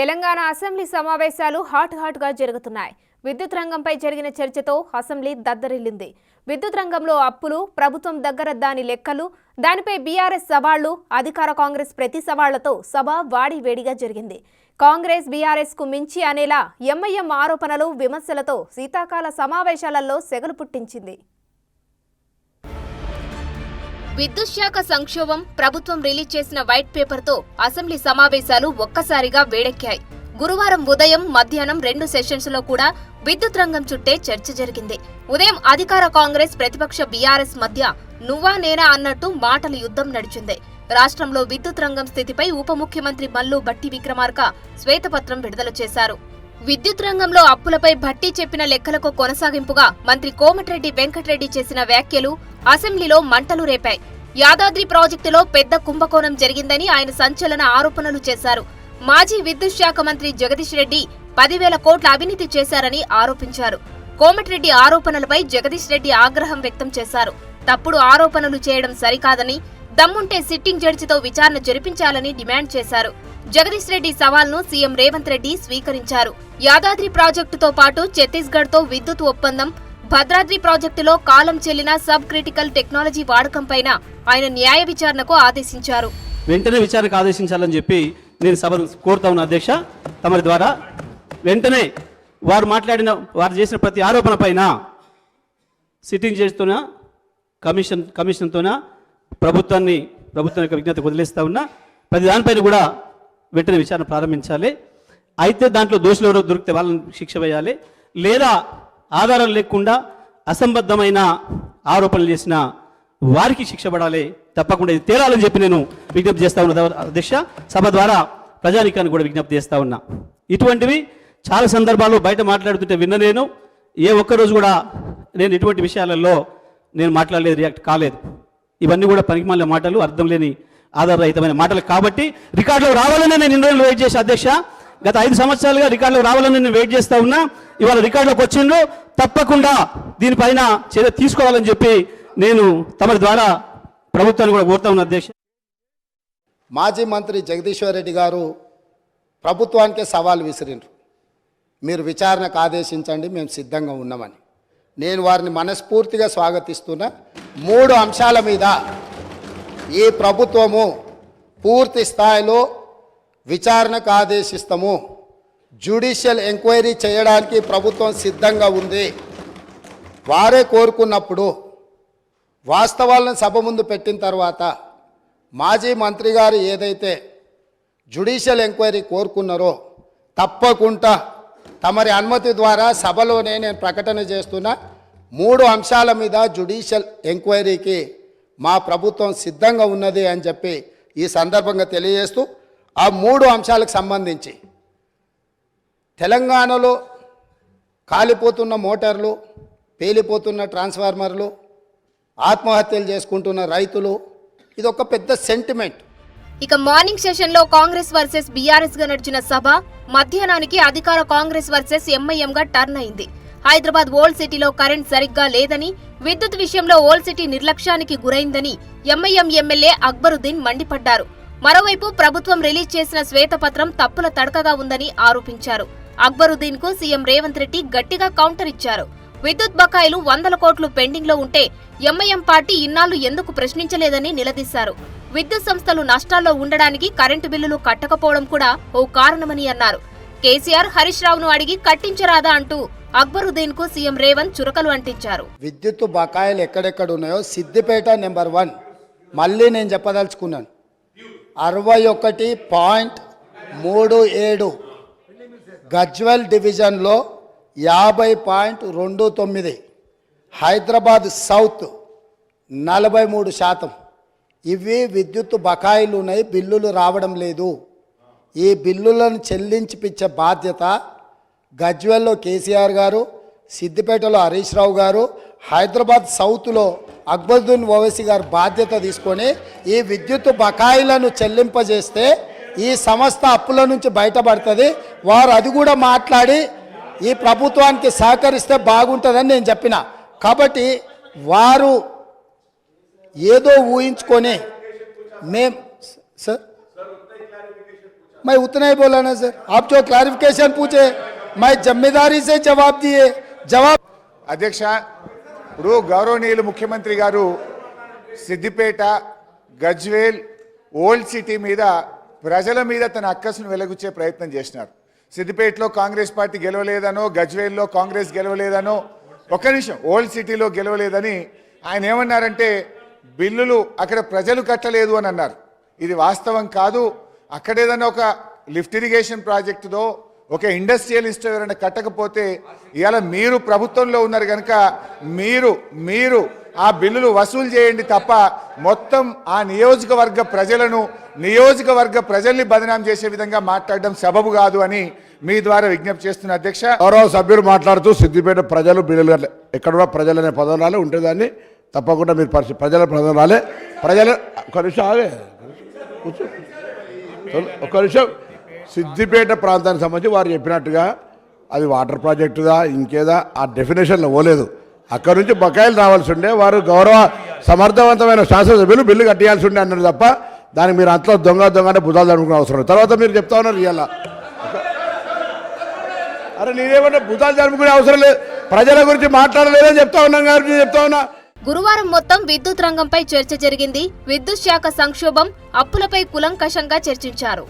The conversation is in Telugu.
తెలంగాణ అసెంబ్లీ సమావేశాలు హాట్గా జరుగుతున్నాయి. విద్యుత్ రంగంపై జరిగిన చర్చతో అసెంబ్లీ దద్దరిల్లింది. విద్యుత్ రంగంలో అప్పులు, ప్రభుత్వం దగ్గర దాని లెక్కలు, దానిపై బీఆర్ఎస్ సవాళ్లు, అధికార కాంగ్రెస్ ప్రతి సవాళ్లతో సభ వాడివేడిగా జరిగింది. కాంగ్రెస్ బీఆర్ఎస్ కు మించి అనేలా ఎంఐఎం ఆరోపణలు, విమర్శలతో శీతాకాల సమావేశాలలో సెగలు పుట్టించింది. విద్యుత్ శాఖ సంక్షోభం, ప్రభుత్వం రిలీజ్ చేసిన వైట్ పేపర్తో అసెంబ్లీ సమావేశాలు ఒక్కసారిగా వేడెక్కాయి. గురువారం ఉదయం, మధ్యాహ్నం 2 సెషన్స్లో కూడా విద్యుత్ రంగం చుట్టే చర్చ జరిగింది. ఉదయం అధికార కాంగ్రెస్, ప్రతిపక్ష బీఆర్ఎస్ మధ్య నువ్వా నేనా అన్నట్టు మాటల యుద్ధం నడిచింది. రాష్ట్రంలో విద్యుత్ రంగం స్థితిపై ఉప ముఖ్యమంత్రి మల్లు భట్టి విక్రమార్క శ్వేతపత్రం విడుదల చేశారు. విద్యుత్ రంగంలో అప్పులపై భట్టి చెప్పిన లెక్కలకు కొనసాగింపుగా మంత్రి కోమటిరెడ్డి వెంకటరెడ్డి చేసిన వ్యాఖ్యలు అసెంబ్లీలో మంటలు రేపాయి. యాదాద్రి ప్రాజెక్టులో పెద్ద కుంభకోణం జరిగిందని ఆయన సంచలన ఆరోపణలు చేశారు. మాజీ విద్యుత్ శాఖ మంత్రి జగదీష్ రెడ్డి 10,000 కోట్ల అవినీతి చేశారని ఆరోపించారు. కోమటిరెడ్డి ఆరోపణలపై జగదీష్ రెడ్డి ఆగ్రహం వ్యక్తం చేశారు. తప్పుడు ఆరోపణలు చేయడం సరికాదని, దమ్ముంటే సిట్టింగ్ జడ్జితో విచారణ జరిపించాలని డిమాండ్ చేశారు. జగదీష్ రెడ్డి సవాల్ను సీఎం రేవంత్ రెడ్డి స్వీకరించారు. యాదాద్రి ప్రాజెక్టుతో పాటు ఛత్తీస్గఢ్తో విద్యుత్ ఒప్పందం, భద్రాద్రి ప్రాజెక్టులో కాలం చెల్లిన సబ్ క్రిటికల్ టెక్నాలజీ వాడకంపైన ఆయన న్యాయ విచారణకు ఆదేశించారు. వెంటనే విచారణకు ఆదేశించాలని చెప్పి నేను సభను కోరుతా ఉన్నా అధ్యక్ష. తమరి ద్వారా వెంటనే వారు చేసిన ప్రతి ఆరోపణ పైన సిట్టింగ్ జడ్జితోన కమిషన్తోన ప్రభుత్వం యొక్క విజ్ఞతకు వదిలేస్తా ఉన్నా. ప్రతి దానిపైన కూడా వెంటనే విచారణ ప్రారంభించాలి. అయితే దాంట్లో దోషులు ఎవరో దొరికితే వాళ్ళని శిక్ష వేయాలి, లేదా ఆధారాలు లేకుండా అసంబద్ధమైన ఆరోపణలు చేసిన వారికి శిక్ష పడాలి. తప్పకుండా ఇది తేలాలని చెప్పి నేను విజ్ఞప్తి చేస్తా ఉన్నా అధ్యక్ష. సభ ద్వారా ప్రజానీకాన్ని కూడా విజ్ఞప్తి చేస్తా ఉన్నా. ఇటువంటివి చాలా సందర్భాల్లో బయట మాట్లాడుతుంటే విన్న నేను ఏ ఒక్కరోజు కూడా నేను ఇటువంటి విషయాలలో నేను మాట్లాడలేదు, రియాక్ట్ కాలేదు. ఇవన్నీ కూడా పనికిమాలిన మాటలు, అర్థం లేని ఆధారరహితమైన మాటలు. కాబట్టి రికార్డులో రావాలని నేను ఇన్ని రోజులు వెయిట్ చేసా అధ్యక్ష. గత 5 సంవత్సరాలుగా రికార్డులో రావాలని నేను వెయిట్ చేస్తా ఉన్నా. ఇవాళ రికార్డులోకి వచ్చిండ్రు. తప్పకుండా దీనిపైన చర్య తీసుకోవాలని చెప్పి నేను తమ ద్వారా ప్రభుత్వాన్ని కూడా కోరుతా ఉన్నా అధ్యక్ష. మాజీ మంత్రి జగదీశ్వర్ రెడ్డి గారు ప్రభుత్వానికే సవాల్ విసిరిండ్రు. మీరు విచారణకు ఆదేశించండి, మేము సిద్ధంగా ఉన్నామని. నేను వారిని మనస్ఫూర్తిగా స్వాగతిస్తున్నా. 3 అంశాల మీద ఈ ప్రభుత్వము పూర్తి స్థాయిలో విచారణకు ఆదేశిస్తాము. జ్యుడిషియల్ ఎంక్వైరీ చేయడానికి ప్రభుత్వం సిద్ధంగా ఉంది. వారే కోరుకున్నప్పుడు వాస్తవాలను సభ ముందు పెట్టిన తర్వాత మాజీ మంత్రి గారు ఏదైతే జ్యుడిషియల్ ఎంక్వైరీ కోరుకున్నారో తప్పకుండా తమరి అనుమతి ద్వారా సభలోనే నేను ప్రకటన చేస్తున్నా. 3 అంశాల మీద జ్యుడిషియల్ ఎంక్వైరీకి మా ప్రభుత్వం సిద్ధంగా ఉన్నది అని చెప్పి ఈ సందర్భంగా తెలియజేస్తూ, ఆ 3 అంశాలకు సంబంధించి తెలంగాణలో కాలిపోతున్న మోటార్లు, పేలిపోతున్న ట్రాన్స్ఫార్మర్లు, ఆత్మహత్యలు చేసుకుంటున్న రైతులు, ఇది ఒక పెద్ద సెంటిమెంట్. ఇక మార్నింగ్ సెషన్ లో కాంగ్రెస్ వర్సెస్ బీఆర్ఎస్ గా నడిచిన సభ మధ్యాహ్నానికి అధికార కాంగ్రెస్ వర్సెస్ ఎంఐఎం గా టర్న్ అయింది. హైదరాబాద్ ఓల్డ్ సిటీలో కరెంట్ సరిగ్గా లేదని, విద్యుత్ విషయంలో ఓల్డ్ సిటీ నిర్లక్ష్యానికి గురైందని ఎంఐఎం ఎమ్మెల్యే అక్బరుద్దీన్ మండిపడ్డారు. మరోవైపు ప్రభుత్వం రిలీజ్ చేసిన శ్వేతపత్రం తప్పుల తడకగా ఉందని ఆరోపించారు. అక్బరుద్దీన్ కు సీఎం రేవంత్ రెడ్డి గట్టిగా కౌంటర్ ఇచ్చారు. విద్యుత్ బకాయిలు 100 కోట్లు పెండింగ్ లో ఉంటే ఎంఐఎం పార్టీ ఇన్నాళ్లు ఎందుకు ప్రశ్నించలేదని నిలదీశారు. విద్యుత్ సంస్థలు నష్టాల్లో ఉండడానికి కరెంటు బిల్లులు కట్టకపోవడం కూడా ఓ కారణమని అన్నారు. కేసీఆర్ హరీష్ రావును అడిగి కట్టించరాదా అంటూ అక్బరుద్దీన్ కు సీఎం రేవంత్ చురకలు అంటించారు. విద్యుత్ బకాయిలు ఎక్కడెక్కడ ఉన్నాయో సిద్దిపేట నెంబర్ 1 మళ్ళీ నేను చెప్పదలుచుకున్నాను. 61.37, గజ్వెల్ డివిజన్లో 50.29, హైదరాబాద్ సౌత్ 43%. ఇవి విద్యుత్ బకాయిలు ఉన్నాయి, బిల్లులు రావడం లేదు. ఈ బిల్లులను చెల్లించిపించే బాధ్యత గజ్వెల్లో కేసీఆర్ గారు, సిద్దిపేటలో హరీష్ రావు గారు, హైదరాబాద్ సౌత్లో అక్బరుద్దీన్ ఓవైసీ గారు బాధ్యత తీసుకొని ఈ విద్యుత్ బకాయిలను చెల్లింపజేస్తే ఈ సంస్థ అప్పుల నుంచి బయటపడుతుంది. వారు అది కూడా మాట్లాడి ఈ ప్రభుత్వానికి సహకరిస్తే బాగుంటుందని నేను చెప్పిన. కాబట్టి వారు ఏదో ఊహించుకొని సార్ मैं उतना ही बोला ना सर, आप जो क्लैरिफिकेशन पूछे मैं जिम्मेदारी से जवाब दिए जवाब। అధ్యక్ష, ఇప్పుడు గౌరవనీయులు ముఖ్యమంత్రి గారు సిద్దిపేట, గజ్వేల్, ఓల్డ్ సిటీ మీద ప్రజల మీద తన అక్కసును వెలగుచ్చే ప్రయత్నం చేసినారు. సిద్దిపేటలో కాంగ్రెస్ పార్టీ గెలవలేదనో, గజ్వేల్లో కాంగ్రెస్ గెలవలేదనో, ఒక్క నిమిషం, ఓల్డ్ సిటీలో గెలవలేదని ఆయన ఏమన్నారంటే బిల్లులు అక్కడ ప్రజలు కట్టలేదు అని అన్నారు. ఇది వాస్తవం కాదు. అక్కడ ఏదైనా ఒక లిఫ్ట్ ఇరిగేషన్ ప్రాజెక్టుదో ఒక ఇండస్ట్రియలిస్ట్ ఎవరైనా కట్టకపోతే ఇవాళ మీరు ప్రభుత్వంలో ఉన్నారు కనుక మీరు ఆ బిల్లులు వసూలు చేయండి తప్ప మొత్తం ఆ నియోజకవర్గ ప్రజల్ని బదనాం చేసే విధంగా మాట్లాడడం సబబు కాదు అని మీ ద్వారా విజ్ఞప్తి చేస్తున్న అధ్యక్ష. గౌరవ సభ్యులు మాట్లాడుతూ సిద్దిపేట ప్రజలు బిల్లులు ఎక్కడ కూడా ప్రజలనే పదం రాలే ఉంటుందాన్ని తప్పకుండా మీరు ప్రజల పదం రాలే. ప్రజలు ఒక నిమిషం ఆగే, ఒక నిమిషం. సిద్దిపేట ప్రాంతానికి సంబంధించి వారు చెప్పినట్టుగా అది వాటర్ ప్రాజెక్టుదా ఇంకేదా ఆ డెఫినేషన్లో పోలేదు. అక్కడ నుంచి బకాయిలు రావాల్సి ఉండే, వారు గౌరవ సమర్థవంతమైన శాసనసభ్యులు బిల్లు కట్టేయాల్సి ఉండే అన్నారు తప్ప దానికి మీరు అంతలో దొంగ అంటే భుజాలు అనుకునే అవసరం. తర్వాత మీరు చెప్తా ఉన్నారు ఇవాళ, అరే నేనేమన్నా భుజాలు జరుపుకునే అవసరం లేదు, ప్రజల గురించి మాట్లాడలేదని చెప్తా ఉన్నాం కాబట్టి చెప్తా ఉన్నా. గురువారం మొత్తం విద్యుత్ రంగంపై చర్చ జరిగింది. విద్యుత్ శాఖ సంక్షోభం, అప్పులపై కులంకషంగా చర్చించారు.